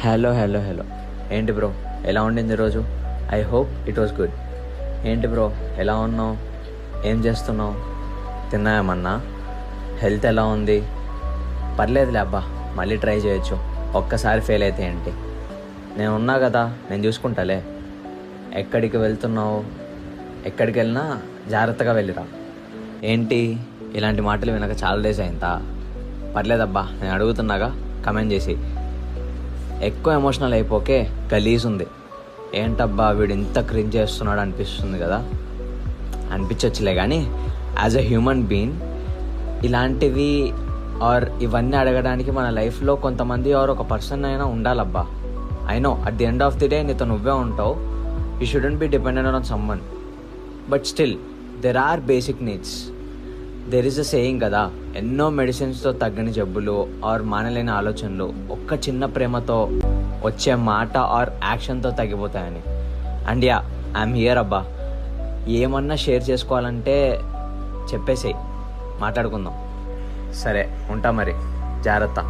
Hello. ఏంటి bro, ఎలా ఉండింది ఈరోజు? I hope it was good. ఏంటి బ్రో, ఎలా ఉన్నావు? ఏం చేస్తున్నావు? తిన్నాయమన్నా? హెల్త్ ఎలా ఉంది? పర్లేదులే అబ్బా, మళ్ళీ ట్రై చేయొచ్చు. ఒక్కసారి ఫెయిల్ అయితే ఏంటి? నేను ఉన్నా కదా, నేను చూసుకుంటాలే. ఎక్కడికి వెళ్తున్నావు? ఎక్కడికి వెళ్ళినా జాగ్రత్తగా వెళ్ళిరా. ఏంటి ఇలాంటి మాటలు వినక చాలా డేస్ అయిందా? పర్లేదబ్బా, నేను అడుగుతున్నాగా, కమెంట్ చేసి. ఎక్కువ ఎమోషనల్ అయిపోకే, గలీజ్ ఉంది. ఏంటబ్బా వీడు ఇంత క్రింజ్ చేస్తున్నాడు అనిపిస్తుంది కదా. అనిపించచ్చులే, కానీ యాజ్ ఎ హ్యూమన్ బీయింగ్ ఇలాంటివి ఇవన్నీ అడగడానికి మన లైఫ్లో కొంతమంది ఒక పర్సన్ అయినా ఉండాలబ్బా. I know at the end of the day నీతో నువ్వే ఉంటావు. You shouldn't be dependent on someone, but still there are basic needs. There is a saying కదా, ఎన్నో మెడిసిన్స్తో తగ్గని జబ్బులు మానలేని ఆలోచనలు ఒక్క చిన్న ప్రేమతో వచ్చే మాట యాక్షన్తో తగ్గిపోతాయని. అండ్ యా, ఐఎమ్ హియర్ అబ్బా. ఏమన్నా షేర్ చేసుకోవాలంటే చెప్పేసేయ్, మాట్లాడుకుందాం. సరే ఉంటా మరి, జాగ్రత్త.